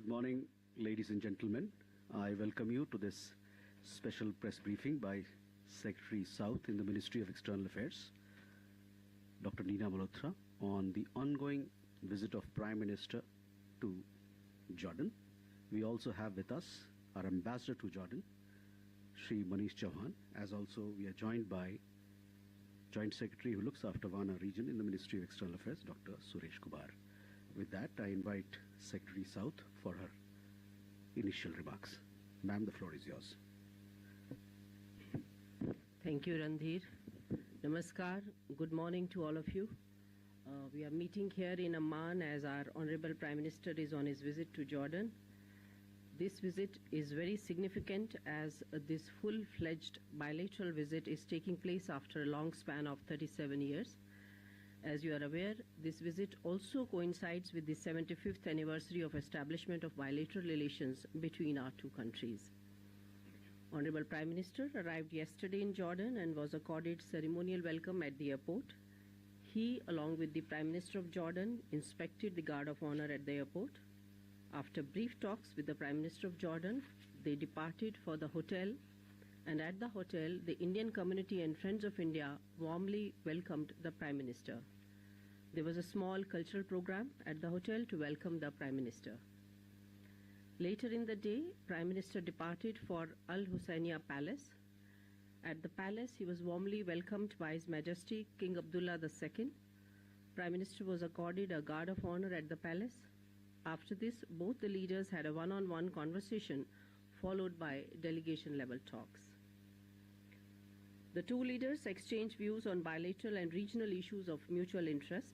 Good morning, ladies and gentlemen. I welcome you to this special press briefing by Secretary South in the Ministry of External Affairs, Dr. Neena Malhotra, on the ongoing visit of Prime Minister to Jordan. We also have with us our Ambassador to Jordan, Shri Manish Chauhan, as also we are joined by Joint Secretary who looks after Wana region in the Ministry of External Affairs, Dr. Suresh Kumar. With that, I invite Secretary South for her initial remarks. Ma'am, the floor is yours. Thank you, Randhir. Namaskar. Good morning to all of you. We are meeting here in Amman as our Honorable Prime Minister is on his visit to Jordan. This visit is very significant as this full-fledged bilateral visit is taking place after a long span of 37 years. As you are aware, this visit also coincides with the 75th anniversary of establishment of bilateral relations between our two countries. Honorable Prime Minister arrived yesterday in Jordan and was accorded ceremonial welcome at the airport. He, along with the Prime Minister of Jordan, inspected the Guard of Honor at the airport. After brief talks with the Prime Minister of Jordan, they departed for the hotel, and at the hotel, the Indian community and Friends of India warmly welcomed the Prime Minister. There was a small cultural program at the hotel to welcome the Prime Minister. Later in the day, Prime Minister departed for Al Husseiniya Palace. At the palace, he was warmly welcomed by His Majesty King Abdullah II. Prime Minister was accorded a guard of honor at the palace. After this, both the leaders had a one-on-one conversation followed by delegation-level talks. The two leaders exchanged views on bilateral and regional issues of mutual interest.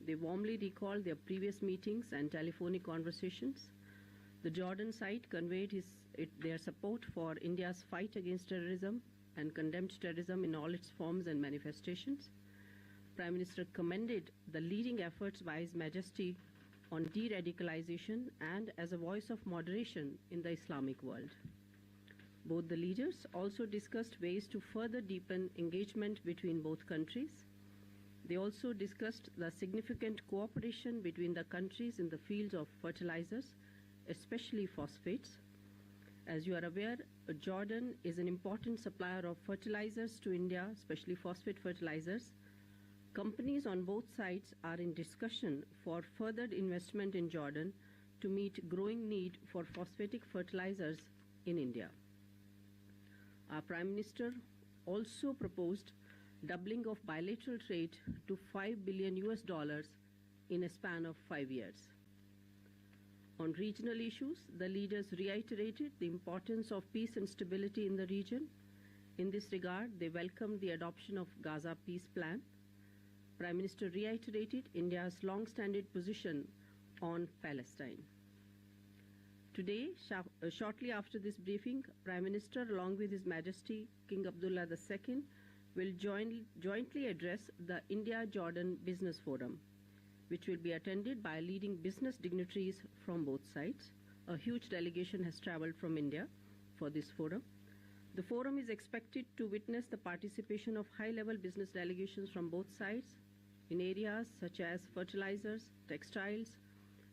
They warmly recalled their previous meetings and telephonic conversations. The Jordan side conveyed their support for India's fight against terrorism and condemned terrorism in all its forms and manifestations. Prime Minister commended the leading efforts by His Majesty on de-radicalization and as a voice of moderation in the Islamic world. Both the leaders also discussed ways to further deepen engagement between both countries. They also discussed the significant cooperation between the countries in the fields of fertilizers, especially phosphates. As you are aware, Jordan is an important supplier of fertilizers to India, especially phosphate fertilizers. Companies on both sides are in discussion for further investment in Jordan to meet growing need for phosphatic fertilizers in India. Our Prime Minister also proposed doubling of bilateral trade to $5 billion in a span of 5 years. On regional issues, the leaders reiterated the importance of peace and stability in the region. In this regard, they welcomed the adoption of Gaza Peace Plan. Prime Minister reiterated India's long-standing position on Palestine. Today, shortly after this briefing, Prime Minister, along with His Majesty King Abdullah II, will jointly address the India-Jordan Business Forum, which will be attended by leading business dignitaries from both sides. A huge delegation has travelled from India for this forum. The forum is expected to witness the participation of high-level business delegations from both sides in areas such as fertilizers, textiles,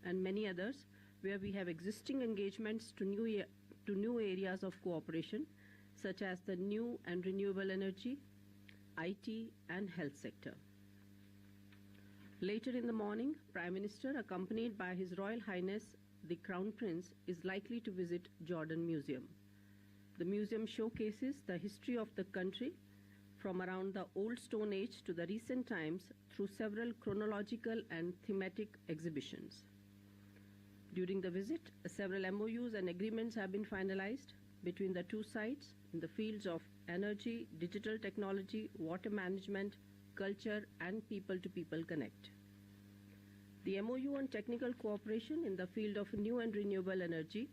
and many others, where we have existing engagements to new areas of cooperation, such as the new and renewable energy, IT, and health sector. Later in the morning, Prime Minister, accompanied by His Royal Highness the Crown Prince, is likely to visit Jordan Museum. The museum showcases the history of the country from around the Old Stone Age to the recent times through several chronological and thematic exhibitions. During the visit, several MOUs and agreements have been finalized between the two sides in the fields of energy, digital technology, water management, culture, and people-to-people connect. The MOU on technical cooperation in the field of new and renewable energy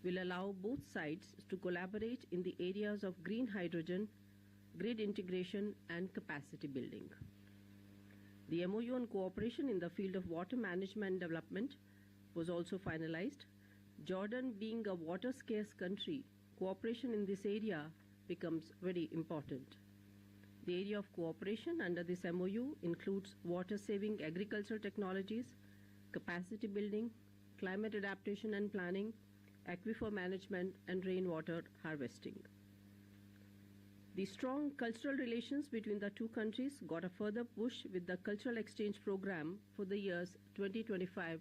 will allow both sides to collaborate in the areas of green hydrogen, grid integration, and capacity building. The MOU on cooperation in the field of water management development was also finalized. Jordan being a water-scarce country, cooperation in this area becomes very important. The area of cooperation under this MOU includes water-saving agricultural technologies, capacity building, climate adaptation and planning, aquifer management, and rainwater harvesting. The strong cultural relations between the two countries got a further push with the Cultural Exchange Program for the years 2025-29.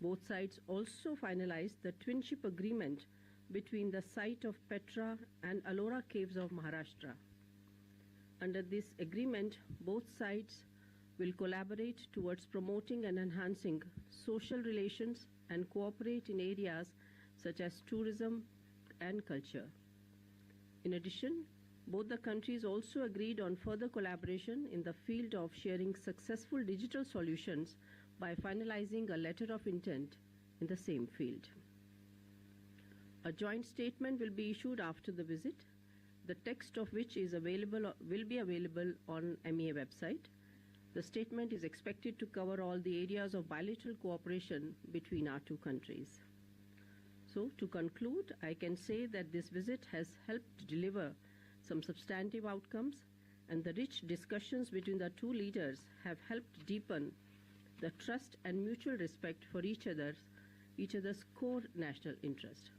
Both sides also finalized the twinship agreement between the site of Petra and Ellora Caves of Maharashtra. Under this agreement, both sides will collaborate towards promoting and enhancing social relations and cooperate in areas such as tourism and culture. In addition, both the countries also agreed on further collaboration in the field of sharing successful digital solutions by finalizing a letter of intent in the same field. A joint statement will be issued after the visit, the text of which will be available on MEA website. The statement is expected to cover all the areas of bilateral cooperation between our two countries. So, to conclude, I can say that this visit has helped deliver some substantive outcomes, and the rich discussions between the two leaders have helped deepen the trust and mutual respect for each other's core national interest.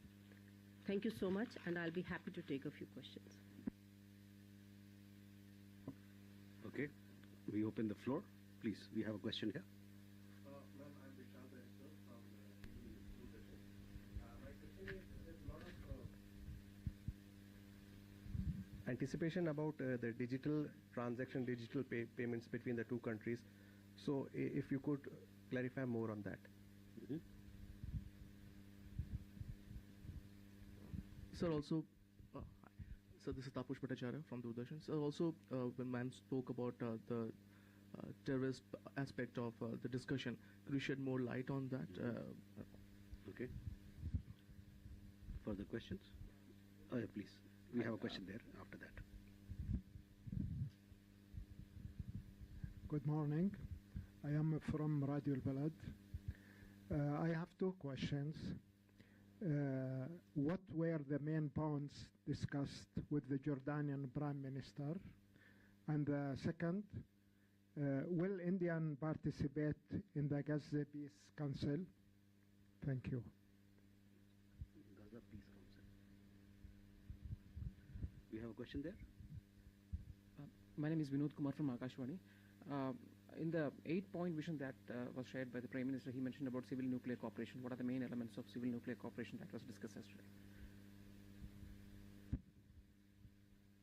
Thank you so much, and I'll be happy to take a few questions. Okay, we open the floor. Please, we have a question here. Ma'am, I'm Vishal Director from Sutra. My question is, there's a lot of anticipation about the digital transaction, digital payments between the two countries. So if you could clarify more on that. Mm-hmm. Sir, also, so this is Tapush Bhattacharya from Doordarshan. So also, when ma'am spoke about the terrorist aspect of the discussion, could you shed more light on that? Okay. Further questions? Oh, yeah, please. We have a question there after that. Good morning. I am from Radio Al Balad. I have two questions. What were the main points discussed with the Jordanian Prime Minister? And second, will India participate in the Gaza Peace Council? Thank you. Gaza Peace Council. We have a question there? My name is Vinod Kumar from Akashvani. In the 8-point vision that was shared by the Prime Minister, he mentioned about civil nuclear cooperation. What are the main elements of civil nuclear cooperation that was discussed yesterday?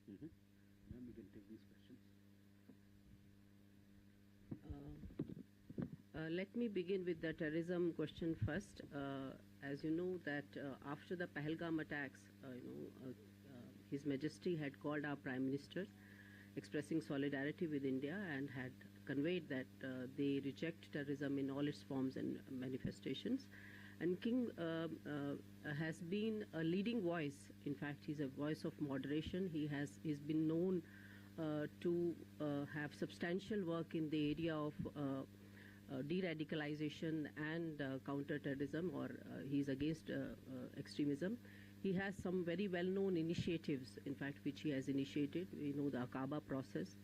Ma'am, we can take these questions. Let me begin with the terrorism question first. As you know that after the Pahalgam attacks, His Majesty had called our Prime Minister, expressing solidarity with India, and had conveyed that they reject terrorism in all its forms and manifestations. And King has been a leading voice. In fact, he's a voice of moderation. He's been known to have substantial work in the area of de-radicalization and counter-terrorism, or he's against extremism. He has some very well-known initiatives, in fact, which he has initiated. We know the Aqaba process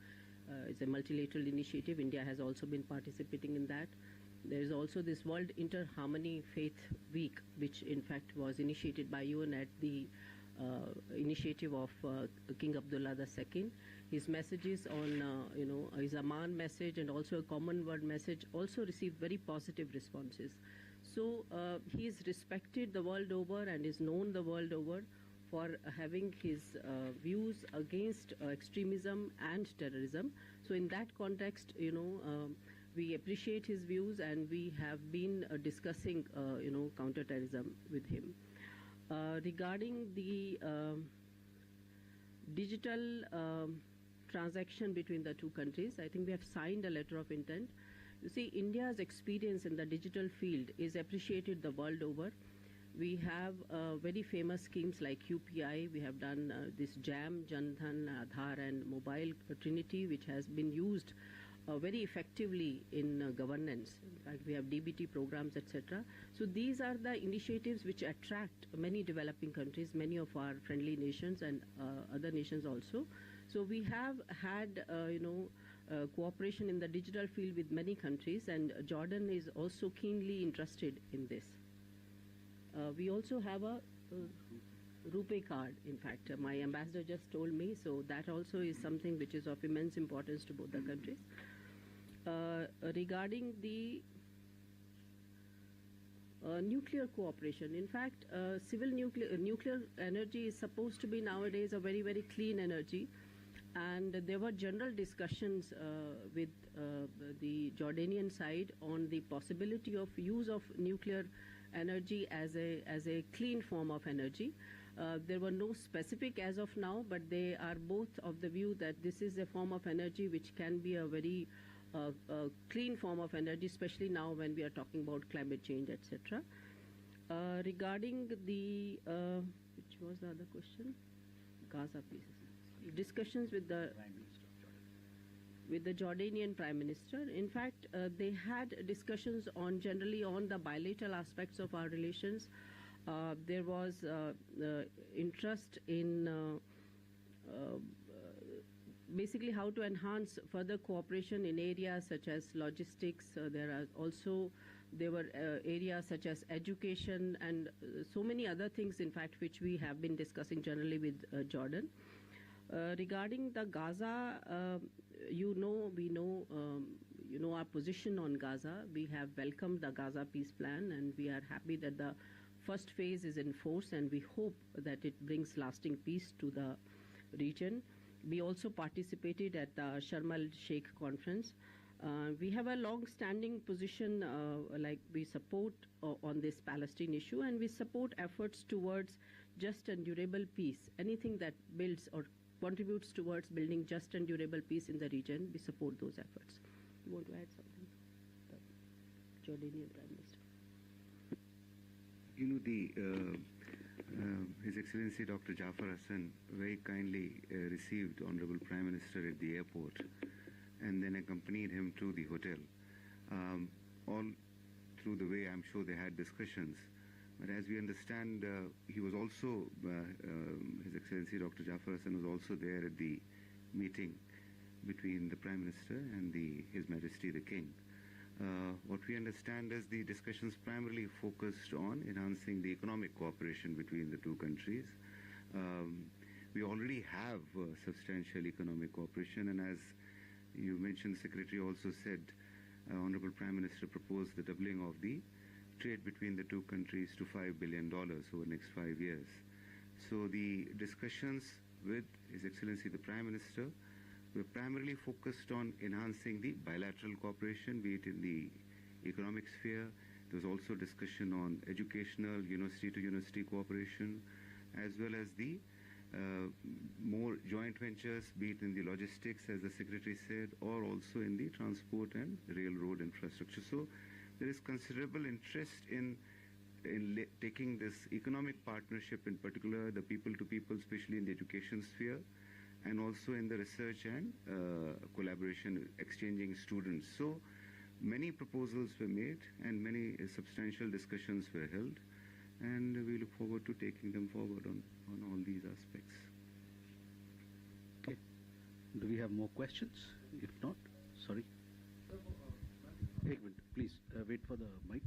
is a multilateral initiative. India has also been participating in that. There is also this World Inter-Harmony Faith Week, which in fact was initiated by UN at the initiative of King Abdullah II. His messages on, his Aman message and also a common word message also received very positive responses. So he is respected the world over and is known the world over for having his views against extremism and terrorism. So in that context, we appreciate his views, and we have been discussing, counter-terrorism with him. Regarding the digital transaction between the two countries, I think we have signed a letter of intent. You see, India's experience in the digital field is appreciated the world over. We have very famous schemes like UPI. We have done this JAM, Jan Dhan, Aadhaar, and Mobile Trinity, which has been used very effectively in governance. In fact, we have DBT programs, etc. So these are the initiatives which attract many developing countries, many of our friendly nations, and other nations also. So we have had, cooperation in the digital field with many countries, and Jordan is also keenly interested in this. We also have a rupee card, in fact. My ambassador just told me, so that also is something which is of immense importance to both the countries. Regarding the nuclear cooperation, in fact, civil nuclear energy is supposed to be nowadays a very, very clean energy. And there were general discussions with the Jordanian side on the possibility of use of nuclear energy as a clean form of energy. There were no specific as of now, but they are both of the view that this is a form of energy which can be a very clean form of energy, especially now when we are talking about climate change, etc. Regarding the, which was the other question? Gaza pieces. Discussions with the Jordanian Prime Minister. In fact, they had discussions on generally on the bilateral aspects of our relations. There was interest in basically how to enhance further cooperation in areas such as logistics. There were areas such as education and so many other things, in fact, which we have been discussing generally with Jordan. Regarding the Gaza, we know our position on Gaza. We have welcomed the Gaza peace plan, and we are happy that the first phase is in force, and we hope that it brings lasting peace to the region. We also participated at the Sharm el-Sheikh conference. We have a long-standing position, like we support on this Palestine issue, and we support efforts towards just and durable peace. Anything that builds or contributes towards building just and durable peace in the region, we support those efforts. You want to add something? The Jordanian Prime Minister. You know, His Excellency Dr. Jafar Hassan very kindly received Honorable Prime Minister at the airport and then accompanied him to the hotel. All through the way, I'm sure they had discussions. But as we understand, he was also, His Excellency Dr. Jafar Hassan was also there at the meeting between the Prime Minister and His Majesty the King. What we understand is the discussions primarily focused on enhancing the economic cooperation between the two countries. We already have substantial economic cooperation, and as you mentioned, Secretary also said, Honorable Prime Minister proposed the doubling of the trade between the two countries to $5 billion over the next 5 years. So the discussions with His Excellency the Prime Minister were primarily focused on enhancing the bilateral cooperation, be it in the economic sphere. There was also discussion on educational, university-to-university cooperation, as well as the more joint ventures, be it in the logistics, as the Secretary said, or also in the transport and railroad infrastructure. So there is considerable interest in taking this economic partnership, in particular the people-to-people, especially in the education sphere, and also in the research and collaboration, exchanging students. So many proposals were made and many substantial discussions were held, and we look forward to taking them forward on all these aspects. Okay. Do we have more questions? If not, sorry. Wait a minute, please wait for the mic.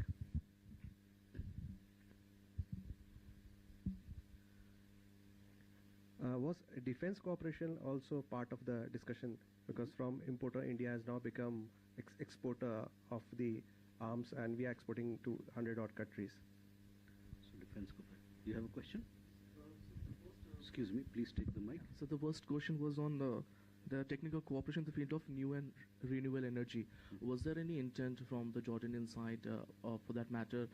Was defense cooperation also part of the discussion? Because from importer, India has now become exporter of the arms, and we are exporting to 100-odd countries. So defense cooperation. You have a question? Excuse me, please take the mic. So the first question was on the technical cooperation in the field of new and renewable energy. Was there any intent from the Jordanian side, for that matter,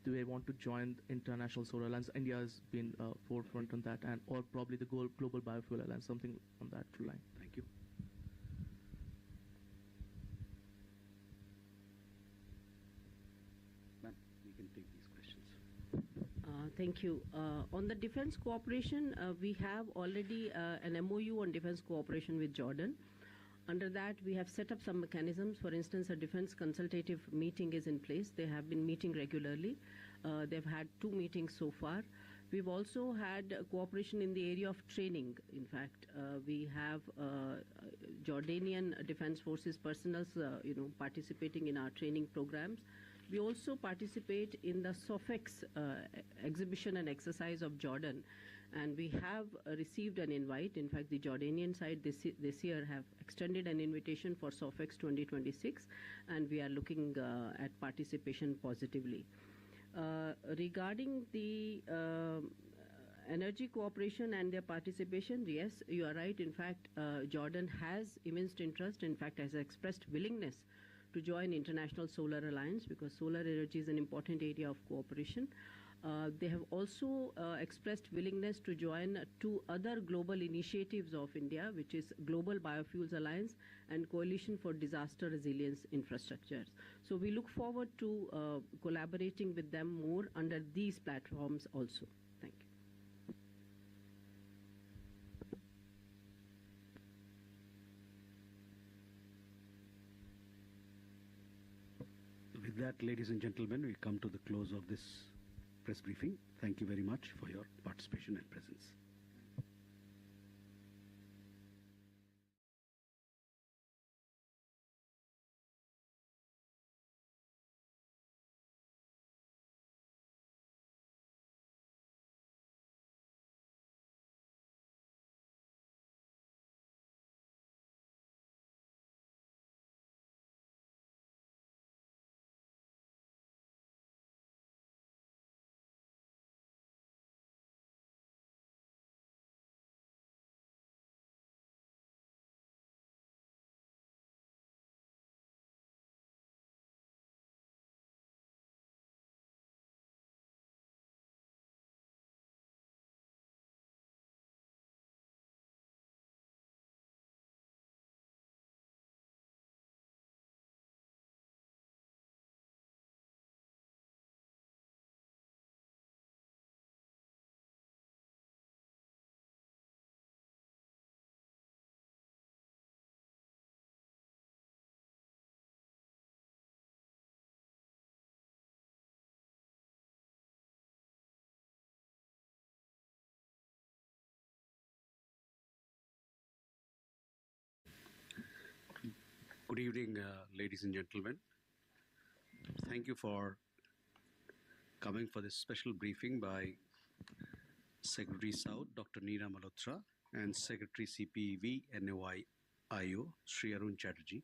do they want to join International Solar Alliance? India has been forefront on that, and or probably the Global Biofuel Alliance, something on that line. Thank you. Ma'am, we can take these questions. Thank you. On the defense cooperation, we have already an MOU on defense cooperation with Jordan. Under that, we have set up some mechanisms. For instance, a defense consultative meeting is in place. They have been meeting regularly. They've had 2 meetings so far. We've also had cooperation in the area of training. In fact, we have Jordanian Defense Forces personnel, participating in our training programs. We also participate in the SOFEX exhibition and exercise of Jordan, and we have received an invite. In fact, the Jordanian side this year have extended an invitation for SOFEX 2026, and we are looking at participation positively. Regarding the energy cooperation and their participation, yes, you are right. In fact, Jordan has immense interest, in fact, has expressed willingness to join International Solar Alliance because solar energy is an important area of cooperation. They have also expressed willingness to join two other global initiatives of India, which is Global Biofuels Alliance and Coalition for Disaster Resilience Infrastructures. So we look forward to collaborating with them more under these platforms also. Thank you. With that, ladies and gentlemen, we come to the close of this press briefing. Thank you very much for your participation and presence. Good evening, ladies and gentlemen. Thank you for coming for this special briefing by Secretary South, Dr. Neena Malhotra, and Secretary CPV NOI IO, Sri Arun Chatterjee.